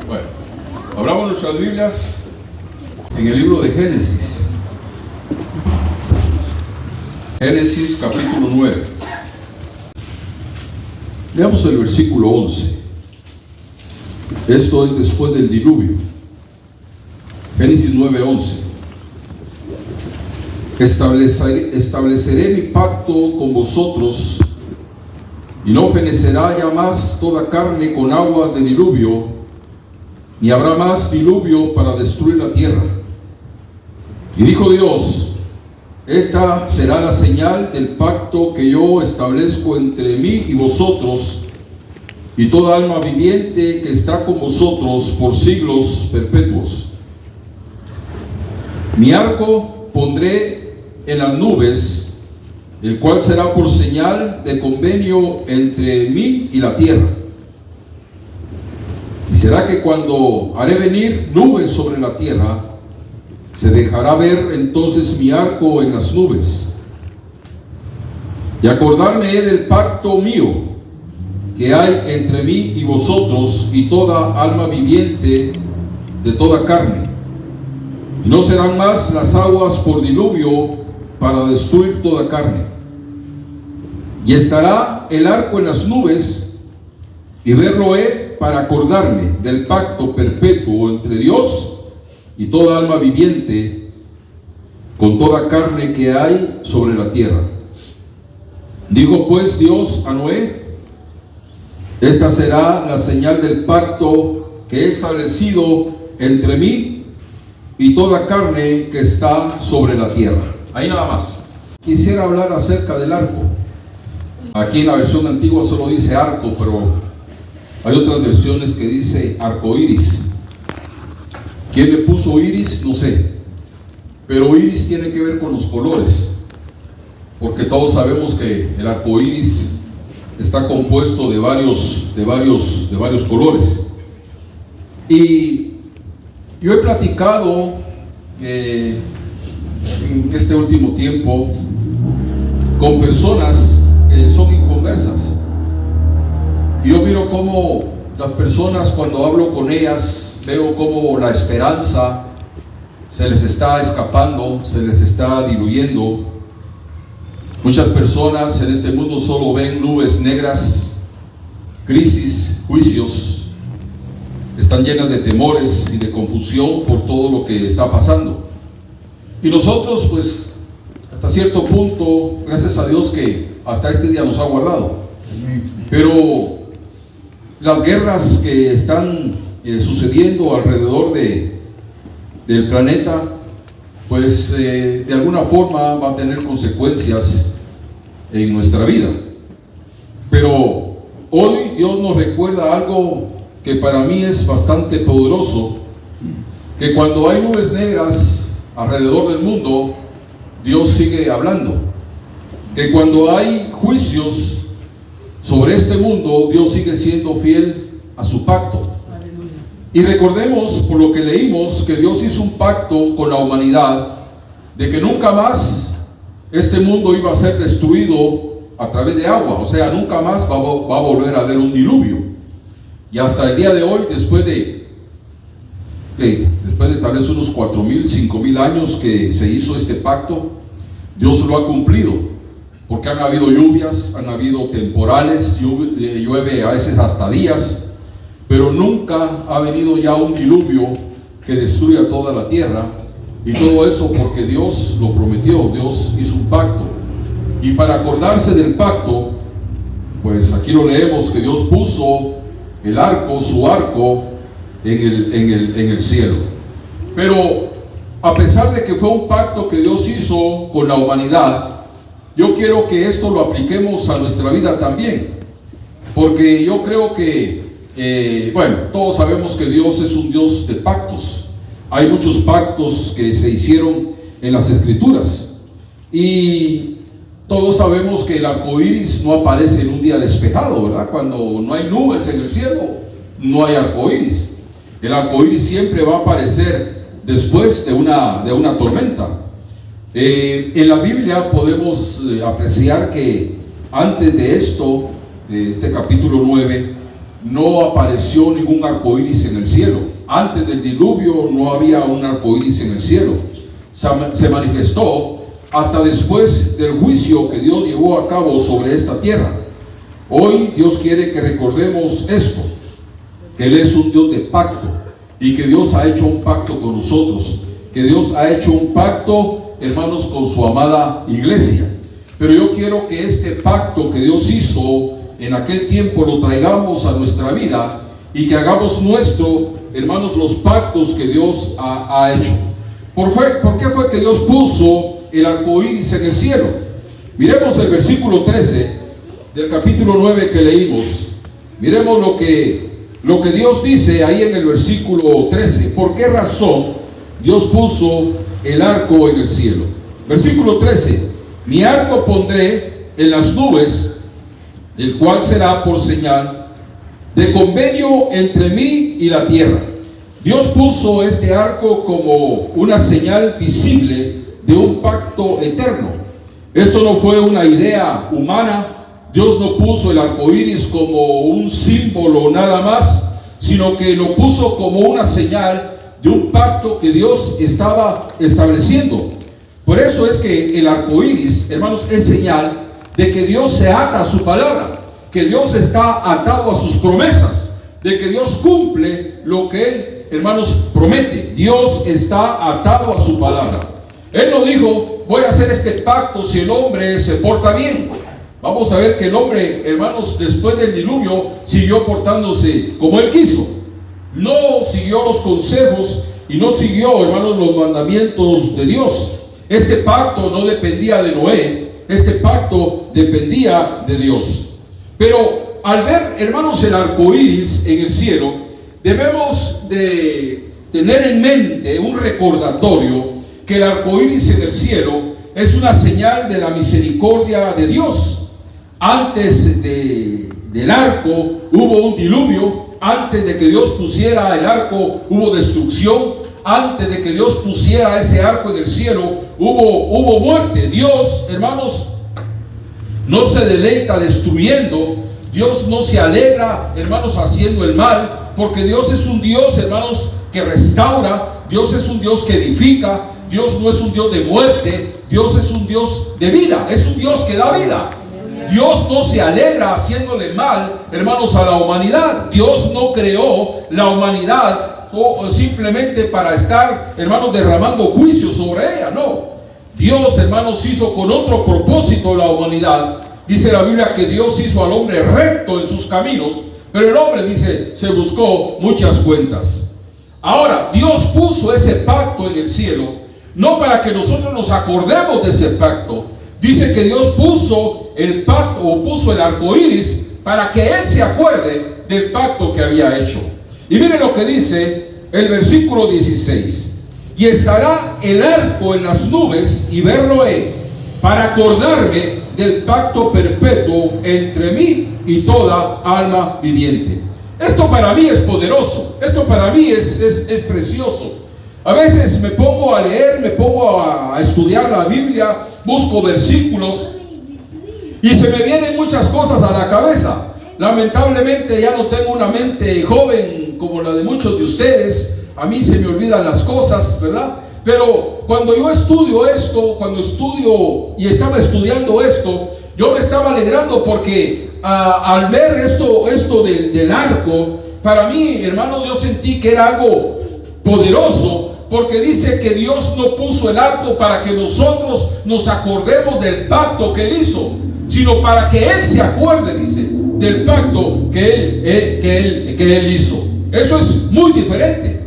Bueno, abramos nuestras Biblias en el libro de Génesis. Génesis capítulo 9. Leamos el versículo 11. Esto es después del diluvio. Génesis 9:11. Estableceré mi pacto con vosotros, y no fenecerá ya más toda carne con aguas de diluvio, ni habrá más diluvio para destruir la tierra. Y dijo Dios: esta será la señal del pacto que yo establezco entre mí y vosotros y toda alma viviente que está con vosotros por siglos perpetuos. Mi arco pondré en las nubes, el cual será por señal de convenio entre mí y la tierra. Y será que cuando haré venir nubes sobre la tierra, se dejará ver entonces mi arco en las nubes. Y acordarme he del pacto mío que hay entre mí y vosotros y toda alma viviente de toda carne. Y no serán más las aguas por diluvio para destruir toda carne. Y estará el arco en las nubes, y verlo he para acordarme del pacto perpetuo entre Dios y toda alma viviente con toda carne que hay sobre la tierra. Dijo pues Dios a Noé: esta será la señal del pacto que he establecido entre mí y toda carne que está sobre la tierra. Ahí nada más. Quisiera hablar acerca del arco. Aquí en la versión antigua solo dice arco, pero hay otras versiones que dice arco iris. ¿Quién le puso iris? No sé. Pero iris tiene que ver con los colores, porque todos sabemos que el arco iris está compuesto de varios colores. Y yo he platicado en este último tiempo con personas que son inconversas. Y yo miro cómo las personas, cuando hablo con ellas, veo cómo la esperanza se les está escapando, se les está diluyendo. Muchas personas en este mundo solo ven nubes negras, crisis, juicios. Están llenas de temores y de confusión por todo lo que está pasando. Y nosotros, pues, hasta cierto punto, gracias a Dios que hasta este día nos ha guardado. Pero las guerras que están sucediendo alrededor del planeta, pues de alguna forma va a tener consecuencias en nuestra vida. Pero hoy Dios nos recuerda algo que para mí es bastante poderoso, que cuando hay nubes negras alrededor del mundo, Dios sigue hablando. Que cuando hay juicios sobre este mundo, Dios sigue siendo fiel a su pacto. Y recordemos, por lo que leímos, que Dios hizo un pacto con la humanidad de que nunca más este mundo iba a ser destruido a través de agua. O sea, nunca más va a volver a haber un diluvio. Y hasta el día de hoy, después de tal vez unos 4,000, 5,000 años que se hizo este pacto, Dios lo ha cumplido, porque han habido lluvias, han habido temporales, llueve a veces hasta días, pero nunca ha venido ya un diluvio que destruya toda la tierra. Y todo eso porque Dios lo prometió, Dios hizo un pacto. Y para acordarse del pacto, pues aquí lo leemos, que Dios puso el arco, su arco, en el cielo. Pero a pesar de que fue un pacto que Dios hizo con la humanidad, yo quiero que esto lo apliquemos a nuestra vida también, porque yo creo que todos sabemos que Dios es un Dios de pactos. Hay muchos pactos que se hicieron en las Escrituras, y todos sabemos que el arco iris no aparece en un día despejado, ¿verdad? Cuando no hay nubes en el cielo, no hay arco iris. El arco iris siempre va a aparecer después de una tormenta. En la Biblia podemos apreciar que antes de esto, de este capítulo 9, no apareció ningún arco iris en el cielo. Antes del diluvio no había un arco iris en el cielo. Se manifestó hasta después del juicio que Dios llevó a cabo sobre esta tierra. Hoy Dios quiere que recordemos esto, que Él es un Dios de pacto y que Dios ha hecho un pacto con nosotros, que Dios ha hecho un pacto, hermanos, con su amada iglesia. Pero yo quiero que este pacto que Dios hizo en aquel tiempo lo traigamos a nuestra vida y que hagamos nuestro, hermanos, los pactos que Dios ha hecho. ¿Por qué fue que Dios puso el arco iris en el cielo? Miremos el versículo 13 del capítulo 9 que leímos. Miremos lo que Dios dice ahí en el versículo 13. ¿Por qué razón Dios puso el arco en el cielo? Versículo 13: mi arco pondré en las nubes, el cual será por señal de convenio entre mí y la tierra. Dios puso este arco como una señal visible de un pacto eterno. Esto no fue una idea humana. Dios no puso el arco iris como un símbolo nada más, sino que lo puso como una señal de un pacto que Dios estaba estableciendo. Por eso es que el arco iris, hermanos, es señal de que Dios se ata a su palabra, que Dios está atado a sus promesas, de que Dios cumple lo que Él, hermanos, promete. Dios está atado a su palabra. Él no dijo: voy a hacer este pacto si el hombre se porta bien. Vamos a ver que el hombre, hermanos, después del diluvio siguió portándose como él quiso. No siguió los consejos y no siguió, hermanos, los mandamientos de Dios. Este pacto no dependía de Noé, este pacto dependía de Dios. Pero al ver, hermanos, el arco iris en el cielo, debemos de tener en mente un recordatorio que el arco iris en el cielo es una señal de la misericordia de Dios. Antes del arco hubo un diluvio. Antes de que Dios pusiera el arco hubo destrucción. Antes de que Dios pusiera ese arco en el cielo hubo muerte. Dios, hermanos, no se deleita destruyendo. Dios no se alegra, hermanos, haciendo el mal, porque Dios es un Dios, hermanos, que restaura. Dios es un Dios que edifica. Dios no es un Dios de muerte. Dios es un Dios de vida. Es un Dios que da vida. Dios no se alegra haciéndole mal, hermanos, a la humanidad. Dios no creó la humanidad simplemente para estar, hermanos, derramando juicio sobre ella. No. Dios, hermanos, hizo con otro propósito la humanidad. Dice la Biblia que Dios hizo al hombre recto en sus caminos, pero el hombre, dice, se buscó muchas cuentas. Ahora, Dios puso ese pacto en el cielo, no para que nosotros nos acordemos de ese pacto. Dice que Dios puso el pacto, o puso el arco iris, para que Él se acuerde del pacto que había hecho. Y miren lo que dice el versículo 16: y estará el arco en las nubes, y verlo he, para acordarme del pacto perpetuo entre mí y toda alma viviente. Esto para mí es poderoso. Esto para mí es precioso. A veces me pongo a leer, me pongo a estudiar la Biblia, busco versículos y se me vienen muchas cosas a la cabeza. Lamentablemente ya no tengo una mente joven como la de muchos de ustedes. A mí se me olvidan las cosas, ¿verdad? Pero cuando yo estudio esto, cuando estudio y estaba estudiando esto, yo me estaba alegrando porque al ver esto del arco, para mí, hermano, yo sentí que era algo poderoso. Porque dice que Dios no puso el arco para que nosotros nos acordemos del pacto que Él hizo, sino para que Él se acuerde, dice, del pacto que Él hizo. Eso es muy diferente.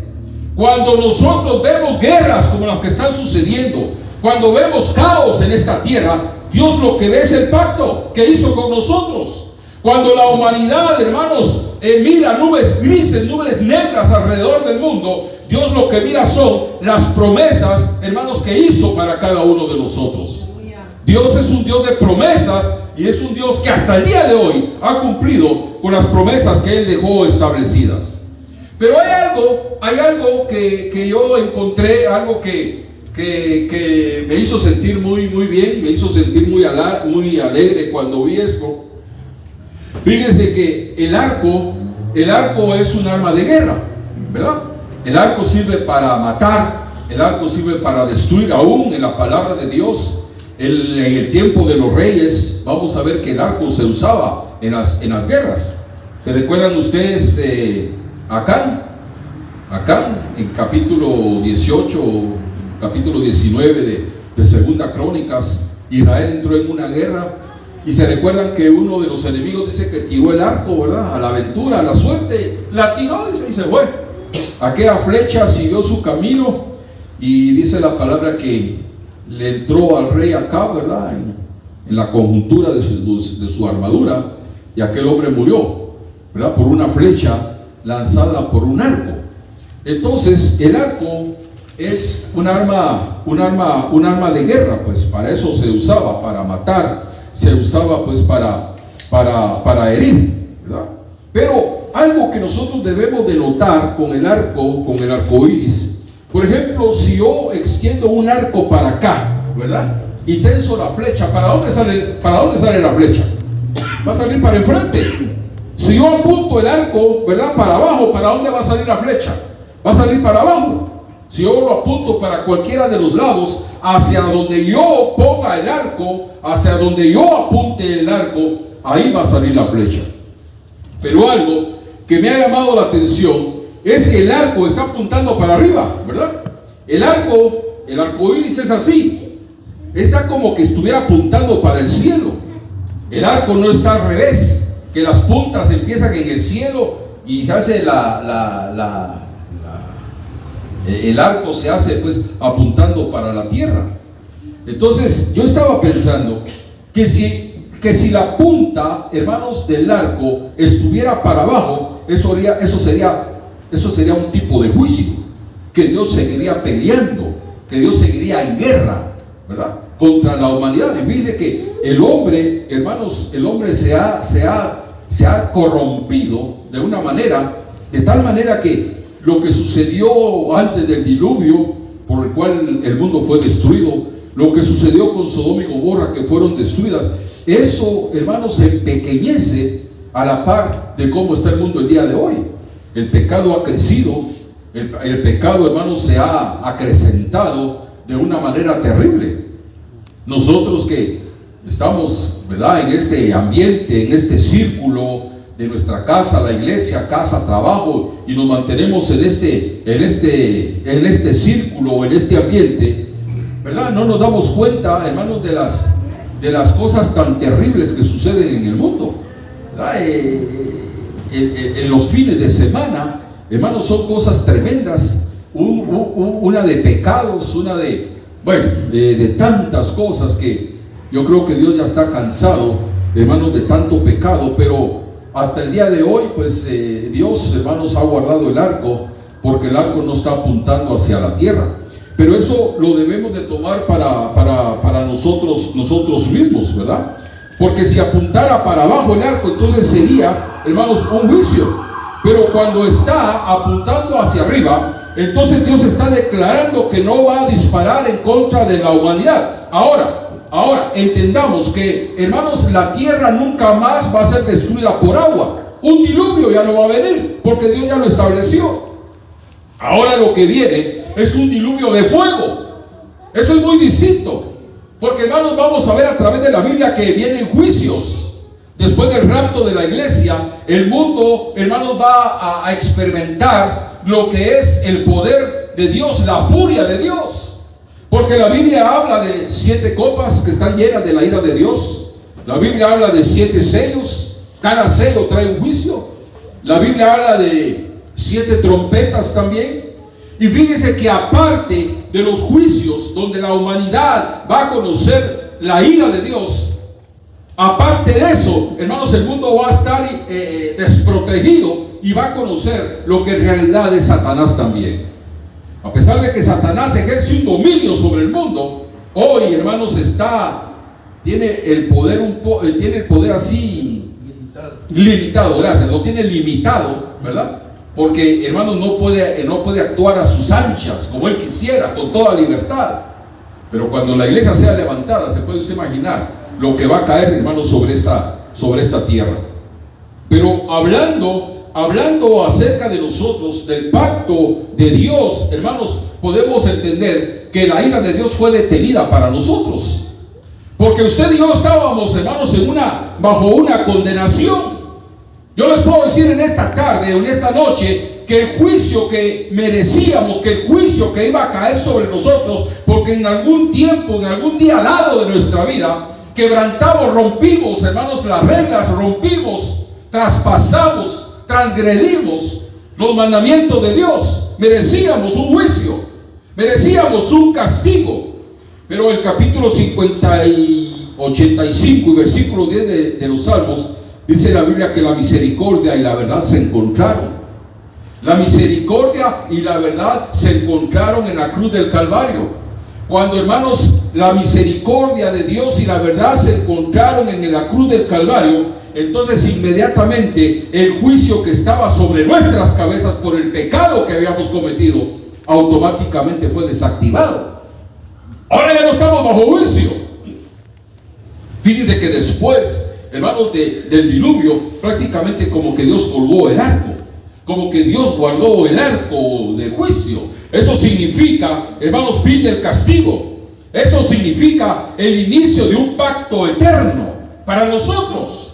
Cuando nosotros vemos guerras como las que están sucediendo, cuando vemos caos en esta tierra, Dios lo que ve es el pacto que hizo con nosotros. Cuando la humanidad, hermanos, mira nubes grises, nubes negras alrededor del mundo, Dios lo que mira son las promesas, hermanos, que hizo para cada uno de nosotros. Dios es un Dios de promesas y es un Dios que hasta el día de hoy ha cumplido con las promesas que Él dejó establecidas. Pero hay algo que yo encontré, algo que me hizo sentir muy bien, me hizo sentir muy alegre cuando vi esto. Fíjense que el arco el arco es un arma de guerra, ¿verdad? El arco sirve para matar, el arco sirve para destruir. Aún en la palabra de Dios, en el tiempo de los reyes, vamos a ver que el arco se usaba en las guerras. ¿Se recuerdan ustedes Acán, en capítulo 18, capítulo 19 de Segunda Crónicas? Israel entró en una guerra y se recuerdan que uno de los enemigos dice que tiró el arco, ¿verdad? A la aventura, a la suerte, la tiró, dice, y se fue. Aquella flecha siguió su camino y dice la palabra que le entró al rey Acab, ¿verdad? En la conjuntura de su armadura, y aquel hombre murió, ¿verdad? Por una flecha lanzada por un arco. Entonces el arco es un arma de guerra, pues para eso se usaba, para matar, se usaba pues para herir, ¿verdad? Pero algo que nosotros debemos de notar con el arco iris, por ejemplo, si yo extiendo un arco para acá, ¿verdad? Y tenso la flecha, ¿para dónde sale la flecha? Va a salir para enfrente. Si yo apunto el arco, ¿verdad? Para abajo, ¿para dónde va a salir la flecha? Va a salir para abajo. Si yo lo apunto para cualquiera de los lados, hacia donde yo ponga el arco, hacia donde yo apunte el arco, ahí va a salir la flecha. Pero algo que me ha llamado la atención es que el arco está apuntando para arriba, ¿verdad? El arco iris es así, está como que estuviera apuntando para el cielo. El arco no está al revés, que las puntas empiezan en el cielo y se hace el arco se hace pues apuntando para la tierra. Entonces yo estaba pensando que si la punta, hermanos, del arco estuviera para abajo, eso sería un tipo de juicio, que Dios seguiría peleando, que Dios seguiría en guerra, ¿verdad? Contra la humanidad. Y fíjense que el hombre, hermanos, el hombre se ha corrompido de una manera, de tal manera que lo que sucedió antes del diluvio, por el cual el mundo fue destruido, lo que sucedió con Sodoma y Gomorra, que fueron destruidas, eso, hermanos, se empequeñece a la par de cómo está el mundo el día de hoy. El pecado ha crecido, el pecado, hermanos, se ha acrecentado de una manera terrible. Nosotros que estamos, ¿verdad?, en este ambiente, en este círculo de nuestra casa, la iglesia, casa, trabajo, y nos mantenemos en este círculo, en este ambiente, ¿verdad? No nos damos cuenta, hermanos, de las cosas tan terribles que suceden en el mundo, ¿verdad? En los fines de semana, hermanos, son cosas tremendas, una de pecados, una de tantas cosas que yo creo que Dios ya está cansado, hermanos, de tanto pecado. Pero hasta el día de hoy, pues Dios, hermanos, ha guardado el arco, porque el arco no está apuntando hacia la tierra. Pero eso lo debemos de tomar para nosotros mismos, ¿verdad? Porque si apuntara para abajo el arco, entonces sería, hermanos, un juicio. Pero cuando está apuntando hacia arriba, entonces Dios está declarando que no va a disparar en contra de la humanidad. Ahora, entendamos que, hermanos, la tierra nunca más va a ser destruida por agua. Un diluvio ya no va a venir, porque Dios ya lo estableció. Ahora lo que viene es un diluvio de fuego. Eso es muy distinto, porque, hermanos, vamos a ver a través de la Biblia que vienen juicios. Después del rapto de la iglesia, el mundo, hermanos, va a experimentar lo que es el poder de Dios, la furia de Dios. Porque la Biblia habla de 7 copas que están llenas de la ira de Dios. La Biblia habla de 7 sellos. Cada sello trae un juicio. La Biblia habla de 7 trompetas también. Y fíjense que aparte de los juicios donde la humanidad va a conocer la ira de Dios, aparte de eso, hermanos, el mundo va a estar desprotegido y va a conocer lo que en realidad es Satanás también. A pesar de que Satanás ejerce un dominio sobre el mundo, hoy, hermanos, tiene el poder así limitado, gracias, lo tiene limitado, ¿verdad? Porque, hermanos, no puede actuar a sus anchas como él quisiera, con toda libertad. Pero cuando la iglesia sea levantada, se puede usted imaginar lo que va a caer, hermanos, sobre esta tierra. Pero hablando hablando acerca de nosotros, del pacto de Dios, hermanos, podemos entender que la ira de Dios fue detenida para nosotros. Porque usted y yo estábamos, hermanos, bajo una condenación. Yo les puedo decir en esta tarde o en esta noche que el juicio que merecíamos, que el juicio que iba a caer sobre nosotros, porque en algún tiempo, en algún día dado de nuestra vida, quebrantamos, rompimos, hermanos, las reglas, rompimos, traspasamos, transgredimos los mandamientos de Dios. Merecíamos un juicio, merecíamos un castigo. Pero el capítulo 85 y versículo 10 de los Salmos, dice la Biblia que la misericordia y la verdad se encontraron. La misericordia y la verdad se encontraron en la cruz del Calvario. Cuando, hermanos, la misericordia de Dios y la verdad se encontraron en la cruz del Calvario, entonces inmediatamente el juicio que estaba sobre nuestras cabezas por el pecado que habíamos cometido, automáticamente fue desactivado. Ahora ya no estamos bajo juicio. Fíjense que después, hermanos, del diluvio, prácticamente como que Dios colgó el arco, como que Dios guardó el arco del juicio. Eso significa, hermanos, fin del castigo. Eso significa el inicio de un pacto eterno para nosotros.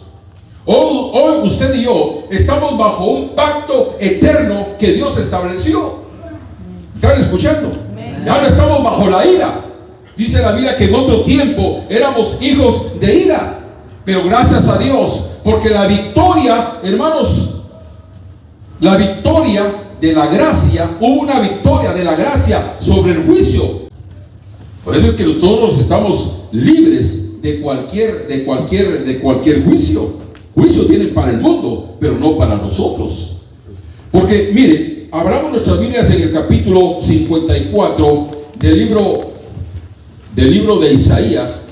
Hoy usted y yo estamos bajo un pacto eterno que Dios estableció. ¿Están escuchando? Ya no estamos bajo la ira. Dice la Biblia que en otro tiempo éramos hijos de ira, pero gracias a Dios, porque la victoria, hermanos, la victoria de la gracia, hubo una victoria de la gracia sobre el juicio. Por eso es que nosotros estamos libres de cualquier juicio. Juicio tiene para el mundo, pero no para nosotros. Porque, mire, abramos nuestras Biblias en el capítulo 54 del libro de Isaías,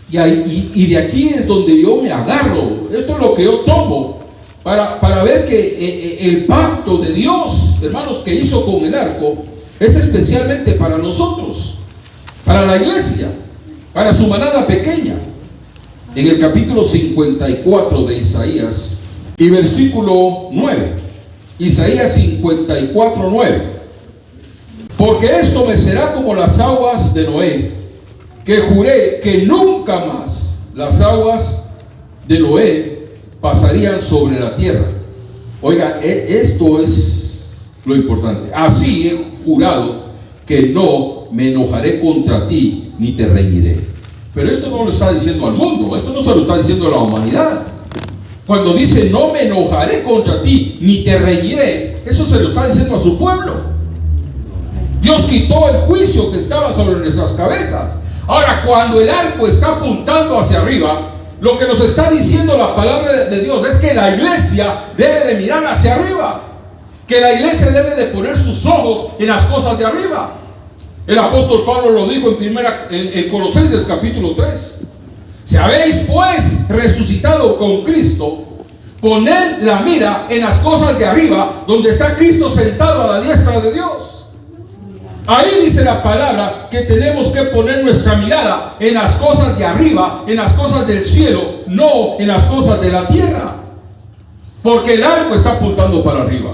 y de aquí es donde yo me agarro. Esto es lo que yo tomo para ver que el pacto de Dios, hermanos, que hizo con el arco, es especialmente para nosotros, para la iglesia, para su manada pequeña. En el capítulo 54 de Isaías y versículo 9, Isaías 54, 9: porque esto me será como las aguas de Noé, que juré que nunca más las aguas de Noé pasarían sobre la tierra. Oiga, esto es lo importante. Así he jurado que no me enojaré contra ti ni te reñiré. Pero esto no lo está diciendo al mundo, esto no se lo está diciendo a la humanidad. Cuando dice no me enojaré contra ti ni te reñiré, eso se lo está diciendo a su pueblo. Dios quitó el juicio que estaba sobre nuestras cabezas. Ahora, cuando el arco está apuntando hacia arriba, lo que nos está diciendo la palabra de Dios es que la iglesia debe de mirar hacia arriba, que la iglesia debe de poner sus ojos en las cosas de arriba. El apóstol Pablo lo dijo en Colosenses capítulo 3: si habéis pues resucitado con Cristo, poned la mira en las cosas de arriba, donde está Cristo sentado a la diestra de Dios. Ahí dice la palabra que tenemos que poner nuestra mirada en las cosas de arriba, en las cosas del cielo, no en las cosas de la tierra, porque el arco está apuntando para arriba.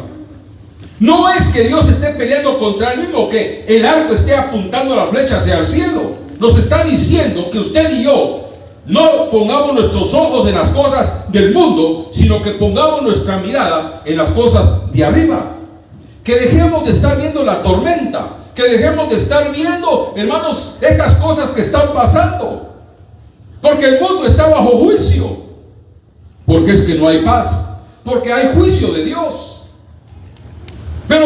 No es que Dios esté peleando contra él mismo, que el arco esté apuntando la flecha hacia el cielo. Nos está diciendo que usted y yo no pongamos nuestros ojos en las cosas del mundo, sino que pongamos nuestra mirada en las cosas de arriba. Que dejemos de estar viendo la tormenta, que dejemos de estar viendo, hermanos, estas cosas que están pasando, porque el mundo está bajo juicio. Porque es que no hay paz, porque hay juicio de Dios. Pero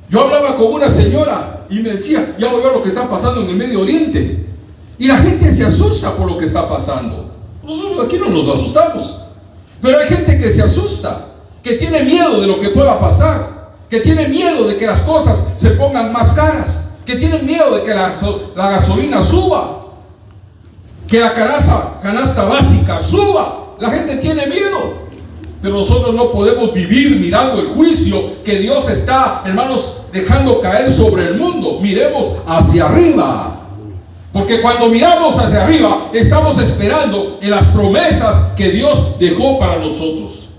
yo hablaba con una señora y me decía, ya oigo lo que está pasando en el Medio Oriente, y la gente se asusta por lo que está pasando. Nosotros aquí no nos asustamos, pero hay gente que se asusta, que tiene miedo de lo que pueda pasar, que tiene miedo de que las cosas se pongan más caras, que tiene miedo de que la gasolina suba, que la canasta básica suba. La gente tiene miedo. Pero nosotros no podemos vivir mirando el juicio que Dios está, hermanos, dejando caer sobre el mundo. Miremos hacia arriba, porque cuando miramos hacia arriba estamos esperando en las promesas que Dios dejó para nosotros.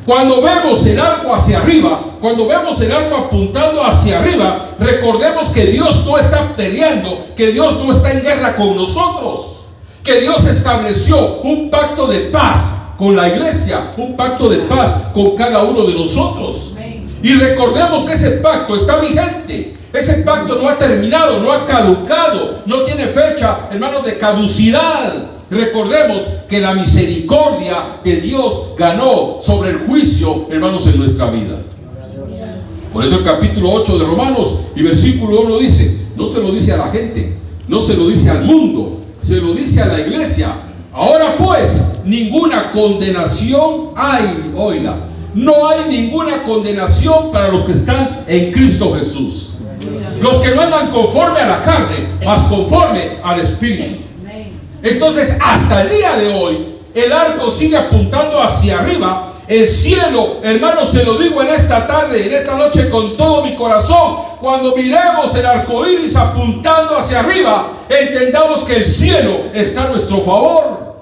Cuando vemos el arco hacia arriba, cuando vemos el arco apuntando hacia arriba, recordemos que Dios no está peleando, que Dios no está en guerra con nosotros, que Dios estableció un pacto de paz con la iglesia, un pacto de paz con cada uno de nosotros. Y recordemos que ese pacto está vigente. Ese pacto no ha terminado, no ha caducado, no tiene fecha, hermanos, de caducidad. Recordemos que la misericordia de Dios ganó sobre el juicio, hermanos, en nuestra vida. Por eso el capítulo 8 de Romanos y versículo 1 dice, no se lo dice a la gente, no se lo dice al mundo, se lo dice a la iglesia. Ahora pues, ninguna condenación hay, oiga, no hay ninguna condenación para los que están en Cristo Jesús. Los que no andan conforme a la carne, mas conforme al Espíritu. Entonces, hasta el día de hoy, el arco sigue apuntando hacia arriba. El cielo, hermanos, se lo digo en esta tarde, en esta noche, con todo mi corazón. Cuando miremos el arco iris apuntando hacia arriba, entendamos que el cielo está a nuestro favor,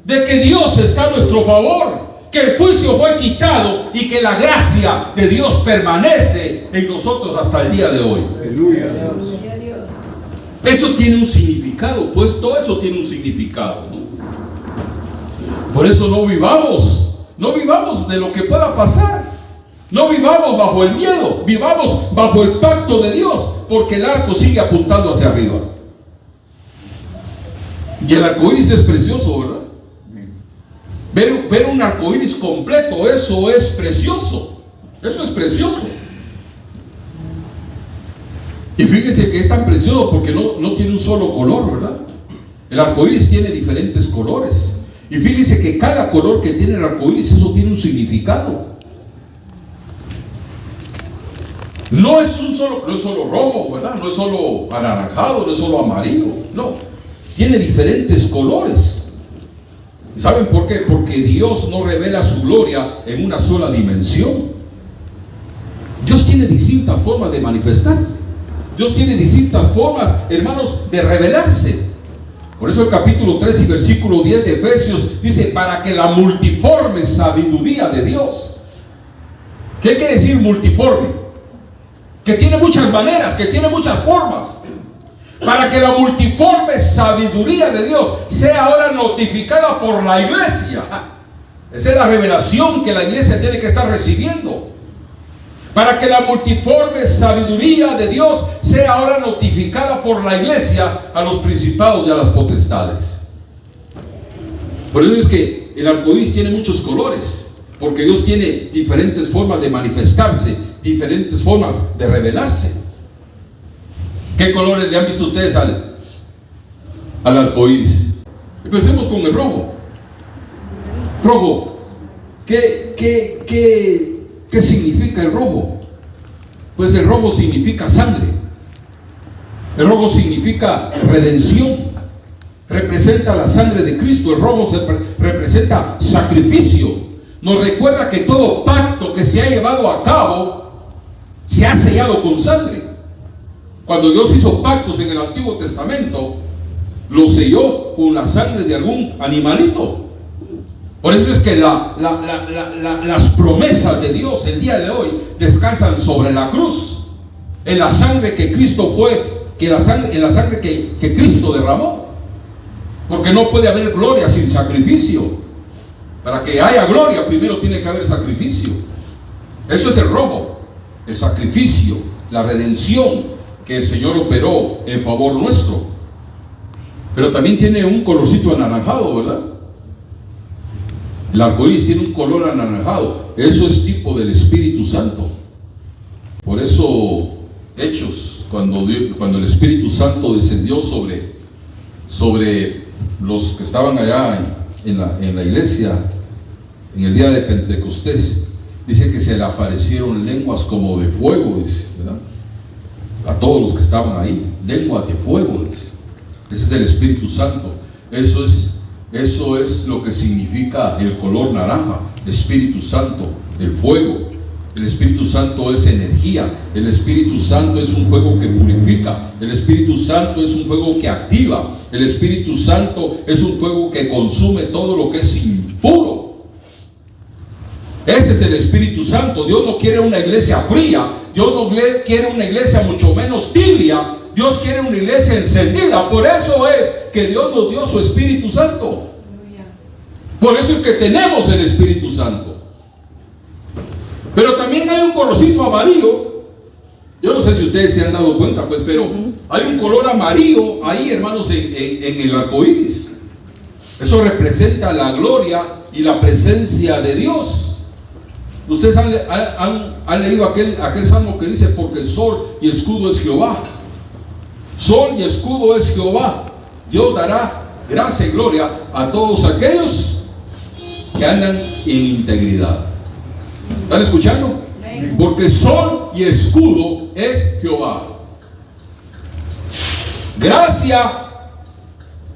de que Dios está a nuestro favor, que el juicio fue quitado y que la gracia de Dios permanece en nosotros hasta el día de hoy. Aleluya. Eso tiene un significado, pues todo eso tiene un significado, ¿no? Por eso no vivamos de lo que pueda pasar. No vivamos bajo el miedo, vivamos bajo el pacto de Dios, porque el arco sigue apuntando hacia arriba. Y el arco iris es precioso, ¿verdad? Ver un arco iris completo, eso es precioso. Eso es precioso. Y fíjense que es tan precioso porque no tiene un solo color, ¿verdad? El arco iris tiene diferentes colores. Y fíjense que cada color que tiene el arco iris, eso tiene un significado. No es solo rojo, ¿verdad? No es solo anaranjado, no es solo amarillo. No, tiene diferentes colores. ¿Saben por qué? Porque Dios no revela su gloria en una sola dimensión. Dios tiene distintas formas de manifestarse. Dios tiene distintas formas, hermanos, de revelarse. Por eso el capítulo 3 y versículo 10 de Efesios dice, para que la multiforme sabiduría de Dios. ¿Qué quiere decir multiforme? Que tiene muchas maneras, que tiene muchas formas. Para que la multiforme sabiduría de Dios sea ahora notificada por la iglesia. Esa es la revelación que la iglesia tiene que estar recibiendo. Para que la multiforme sabiduría de Dios sea ahora notificada por la iglesia a los principados y a las potestades. Por eso es que el arcoíris tiene muchos colores, porque Dios tiene diferentes formas de manifestarse, diferentes formas de revelarse. ¿Qué colores le han visto ustedes al arcoíris? Empecemos con el rojo. Rojo, ¿qué significa el rojo? Pues el rojo significa sangre. El rojo significa redención. Representa la sangre de Cristo. El rojo representa sacrificio. Nos recuerda que todo pacto que se ha llevado a cabo se ha sellado con sangre. Cuando Dios hizo pactos en el Antiguo Testamento, lo selló con la sangre de algún animalito. Por eso es que las promesas de Dios el día de hoy descansan sobre la cruz, en la sangre que Cristo en la sangre que Cristo derramó. Porque no puede haber gloria sin sacrificio. Para que haya gloria, primero tiene que haber sacrificio. Eso es el rojo, el sacrificio, la redención que el Señor operó en favor nuestro. Pero también tiene un colorcito anaranjado, ¿verdad? El arcoíris tiene un color anaranjado. Eso es tipo del Espíritu Santo. Por eso, Hechos, cuando el Espíritu Santo descendió sobre los que estaban allá en la iglesia, en el día de Pentecostés, dice que se le aparecieron lenguas como de fuego, dice, ¿verdad? A todos los que estaban ahí, lenguas de fuego, dice. Ese es el Espíritu Santo. Eso es lo que significa el color naranja, Espíritu Santo, el fuego. El Espíritu Santo es energía. El Espíritu Santo es un fuego que purifica. El Espíritu Santo es un fuego que activa. El Espíritu Santo es un fuego que consume todo lo que es impuro. Ese es el Espíritu Santo. Dios no quiere una iglesia fría. Dios no quiere una iglesia mucho menos tibia. Dios quiere una iglesia encendida. Por eso es que Dios nos dio su Espíritu Santo. Por eso es que tenemos el Espíritu Santo. Pero también hay un colorcito amarillo. Yo no sé si ustedes se han dado cuenta, pues, pero hay un color amarillo ahí, hermanos, en el arco iris. Eso representa la gloria y la presencia de Dios. Ustedes han leído aquel salmo que dice: porque el sol y escudo es Jehová. Sol y escudo es Jehová. Dios dará gracia y gloria a todos aquellos que andan en integridad. ¿Están escuchando? Porque sol y escudo es Jehová. Gracia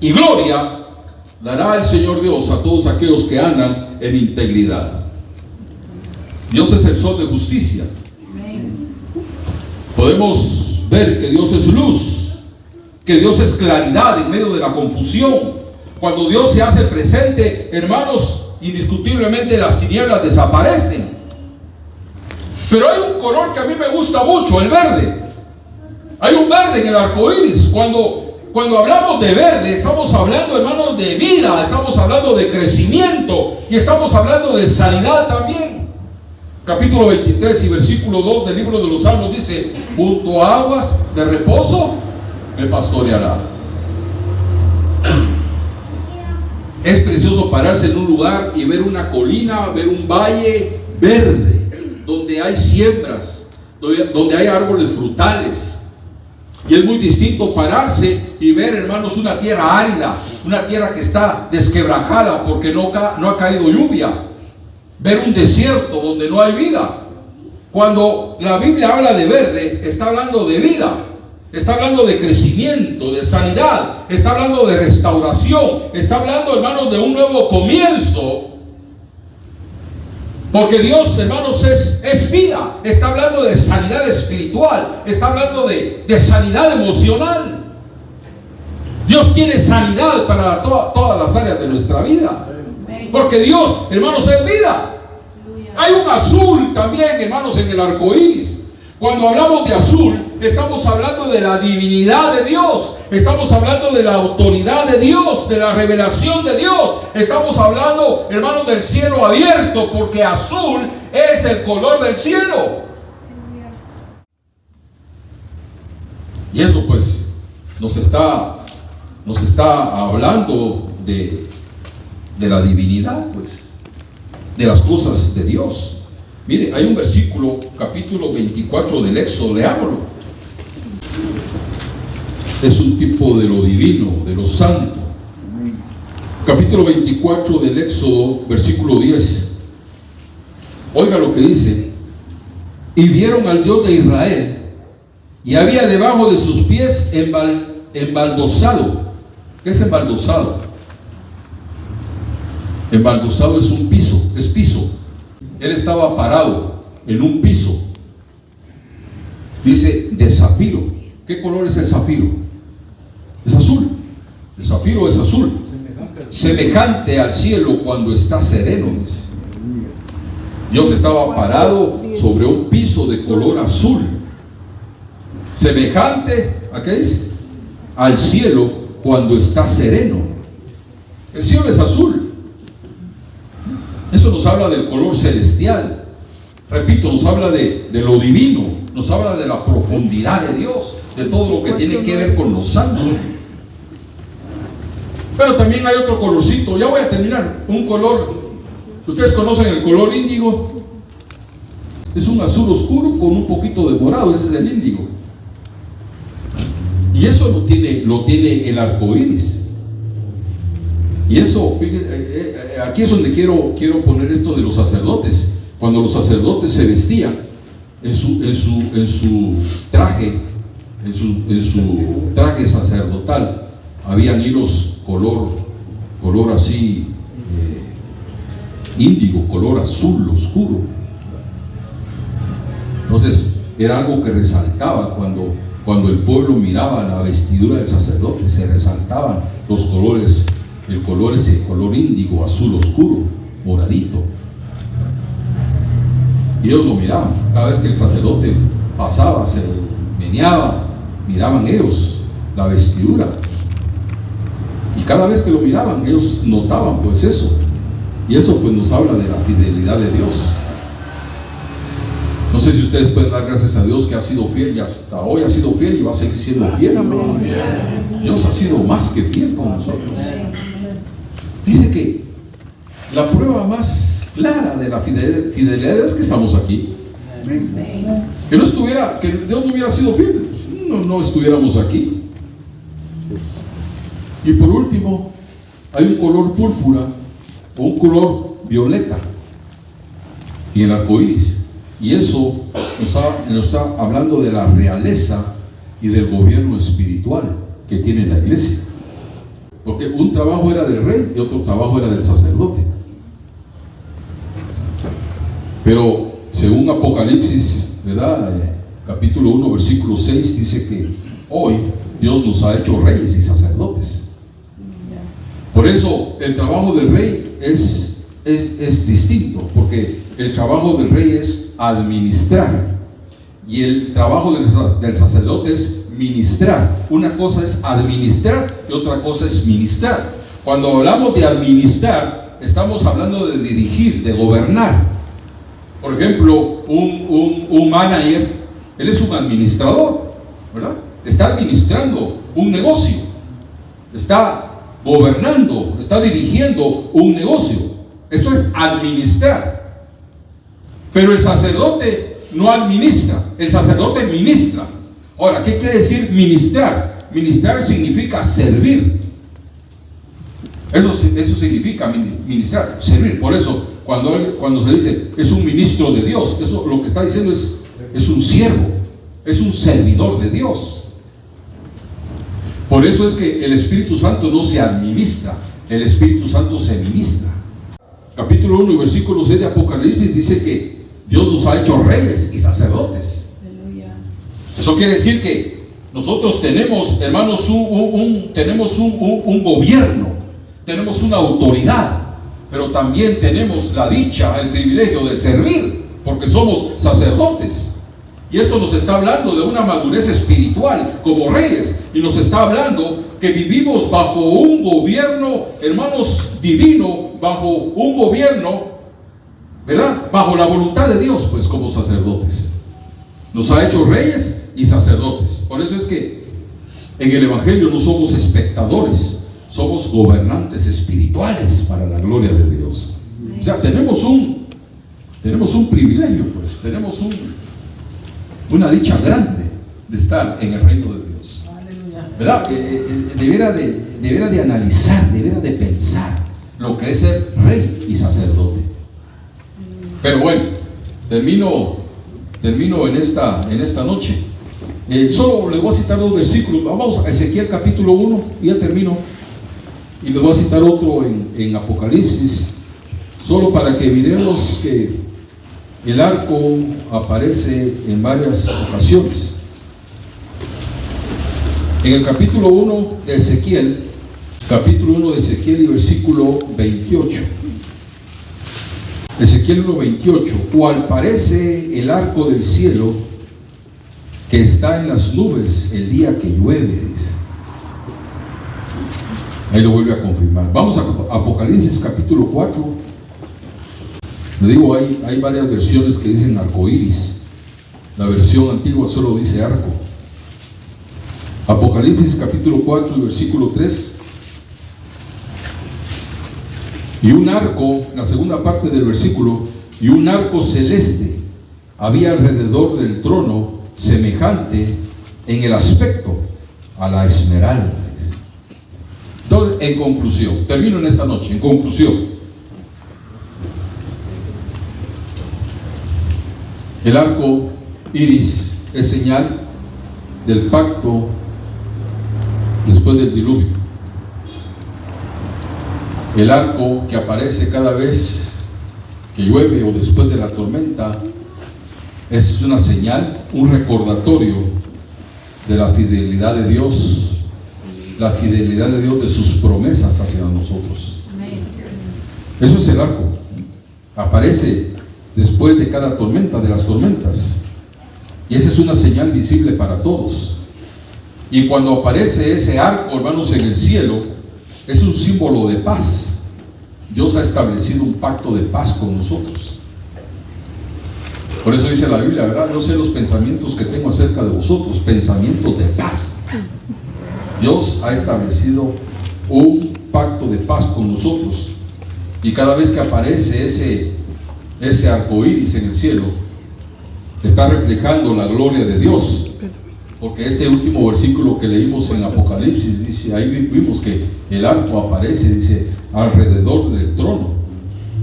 y gloria dará el Señor Dios a todos aquellos que andan en integridad. Dios es el sol de justicia. Podemos ver que Dios es luz, que Dios es claridad en medio de la confusión. Cuando Dios se hace presente, hermanos, indiscutiblemente las tinieblas desaparecen. Pero hay un color que a mí me gusta mucho, el verde. Hay un verde en el arco iris. Cuando hablamos de verde, estamos hablando, hermanos, de vida, estamos hablando de crecimiento y estamos hablando de sanidad también. Capítulo 23 y versículo 2 del libro de los Salmos dice: junto a aguas de reposo me pastoreará. Es precioso pararse en un lugar y ver una colina, ver un valle verde, donde hay siembras, donde hay árboles frutales. Y es muy distinto pararse y ver, hermanos, una tierra árida, una tierra que está desquebrajada porque no ha caído lluvia. Ver un desierto donde no hay vida. Cuando la Biblia habla de verde, está hablando de vida, está hablando de crecimiento, de sanidad, está hablando de restauración, está hablando, hermanos, de un nuevo comienzo. Porque Dios, hermanos, es vida. Está hablando de sanidad espiritual, está hablando de sanidad emocional. Dios tiene sanidad para todas las áreas de nuestra vida. Porque Dios, hermanos, es vida. Hay un azul también, hermanos, en el arco iris. Cuando hablamos de azul, estamos hablando de la divinidad de Dios, estamos hablando de la autoridad de Dios, de la revelación de Dios, estamos hablando, hermanos, del cielo abierto, porque azul es el color del cielo. Y eso, pues, nos está hablando de la divinidad, pues, de las cosas de Dios. Mire, hay un versículo, capítulo 24 del Éxodo, leámoslo. Es un tipo de lo divino, de lo santo. Capítulo 24 del Éxodo, versículo 10. Oiga lo que dice: y vieron al Dios de Israel, y había debajo de sus pies embaldosado. ¿Qué es embaldosado? Embaldosado es un piso, es piso. Él estaba parado en un piso. Dice de zafiro. ¿Qué color es el zafiro? Es azul. El zafiro es azul. Semejante al cielo cuando está sereno, dice. Dios estaba parado sobre un piso de color azul. Semejante, ¿a qué dice? Al cielo cuando está sereno. El cielo es azul. Eso nos habla del color celestial. Repito, nos habla de lo divino, nos habla de la profundidad de Dios, de todo lo que tiene que ver con los santos. Pero también hay otro colorcito. Ya voy a terminar. Un color, ustedes conocen el color índigo. Es un azul oscuro con un poquito de morado. Ese es el índigo. Y eso lo tiene el arco iris. Y eso, fíjense, aquí es donde quiero poner esto de los sacerdotes. Cuando los sacerdotes se vestían en su traje sacerdotal, habían hilos color así índigo, color azul oscuro. Entonces era algo que resaltaba cuando el pueblo miraba la vestidura del sacerdote, se resaltaban los colores. El color es el color índigo, azul oscuro, moradito. Y ellos lo miraban. Cada vez que el sacerdote pasaba, se meneaba, miraban ellos la vestidura. Y cada vez que lo miraban, ellos notaban pues eso. Y eso pues nos habla de la fidelidad de Dios. No sé si ustedes pueden dar gracias a Dios que ha sido fiel y hasta hoy ha sido fiel y va a seguir siendo fiel. Dios ha sido más que fiel con nosotros. Dice que la prueba más clara de la fidelidad es que estamos aquí. Que Dios no hubiera sido fiel, no estuviéramos aquí. Y por último, hay un color púrpura o un color violeta y el arco iris. Y eso nos está hablando de la realeza y del gobierno espiritual que tiene la iglesia. Porque un trabajo era del rey y otro trabajo era del sacerdote. Pero según Apocalipsis, ¿verdad? Capítulo 1, versículo 6, dice que hoy Dios nos ha hecho reyes y sacerdotes. Por eso el trabajo del rey es distinto, porque el trabajo del rey es administrar y el trabajo del sacerdote es ministrar. Una cosa es administrar y otra cosa es ministrar. Cuando hablamos de administrar, estamos hablando de dirigir, de gobernar. Por ejemplo, un manager, él es un administrador, ¿verdad? Está administrando un negocio, está gobernando, está dirigiendo un negocio. Eso es administrar. Pero el sacerdote no administra, el sacerdote ministra. Ahora, ¿qué quiere decir ministrar? Ministrar significa servir. Eso significa ministrar, servir. Por eso, cuando se dice es un ministro de Dios, eso lo que está diciendo es un siervo, es un servidor de Dios. Por eso es que el Espíritu Santo no se administra, el Espíritu Santo se ministra. Capítulo 1 y versículo 6 de Apocalipsis dice que Dios nos ha hecho reyes y sacerdotes. Aleluya. Eso quiere decir que nosotros tenemos, hermanos, tenemos un gobierno, tenemos una autoridad, pero también tenemos la dicha, el privilegio de servir, porque somos sacerdotes. Y esto nos está hablando de una madurez espiritual como reyes, y nos está hablando que vivimos bajo un gobierno, hermanos, divino, bajo un gobierno, ¿verdad? Bajo la voluntad de Dios, pues como sacerdotes. Nos ha hecho reyes y sacerdotes. Por eso es que en el Evangelio no somos espectadores, somos gobernantes espirituales para la gloria de Dios. O sea, tenemos un privilegio, pues, tenemos una dicha grande de estar en el reino de Dios. ¿Verdad? Debiera de analizar, debiera de pensar lo que es ser rey y sacerdote. Pero bueno, termino en esta noche. Solo les voy a citar 2 versículos. Vamos a Ezequiel capítulo 1 y ya termino. Y les voy a citar otro en Apocalipsis, solo para que miremos que el arco aparece en varias ocasiones. En el capítulo 1 de Ezequiel, y versículo 28. Ezequiel 1:28, cual parece el arco del cielo que está en las nubes el día que llueve, dice. Ahí lo vuelve a confirmar. Vamos a Apocalipsis capítulo 4. Le digo, hay varias versiones que dicen arco iris. La versión antigua solo dice arco. Apocalipsis capítulo 4 versículo 3. Y un arco, la segunda parte del versículo, y un arco celeste había alrededor del trono, semejante en el aspecto a la esmeralda. Entonces, en conclusión, termino en esta noche, en conclusión, el arco iris es señal del pacto después del diluvio. El arco que aparece cada vez que llueve o después de la tormenta es una señal, un recordatorio de la fidelidad de Dios, la fidelidad de Dios de sus promesas hacia nosotros. Eso es el arco. Aparece después de cada tormenta, de las tormentas. Y esa es una señal visible para todos. Y cuando aparece ese arco, hermanos, en el cielo, es un símbolo de paz. Dios ha establecido un pacto de paz con nosotros. Por eso dice la Biblia, ¿verdad? Yo sé los pensamientos que tengo acerca de vosotros, pensamientos de paz. Dios ha establecido un pacto de paz con nosotros. Y cada vez que aparece ese arco iris en el cielo, está reflejando la gloria de Dios. Porque este último versículo que leímos en Apocalipsis dice, ahí vimos que el arco aparece, dice, alrededor del trono,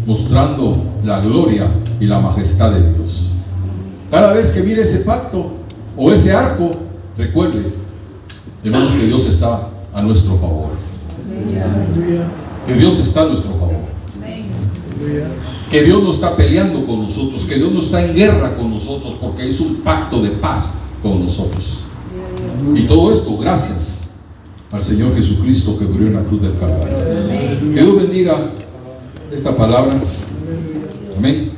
mostrando la gloria y la majestad de Dios. Cada vez que mire ese pacto o ese arco, recuerde, hermanos, que Dios está a nuestro favor. Que Dios está a nuestro favor. Que Dios no está peleando con nosotros, que Dios no está en guerra con nosotros, porque es un pacto de paz con nosotros. Y todo esto gracias al Señor Jesucristo que murió en la cruz del Calvario. Que Dios bendiga esta palabra. Amén.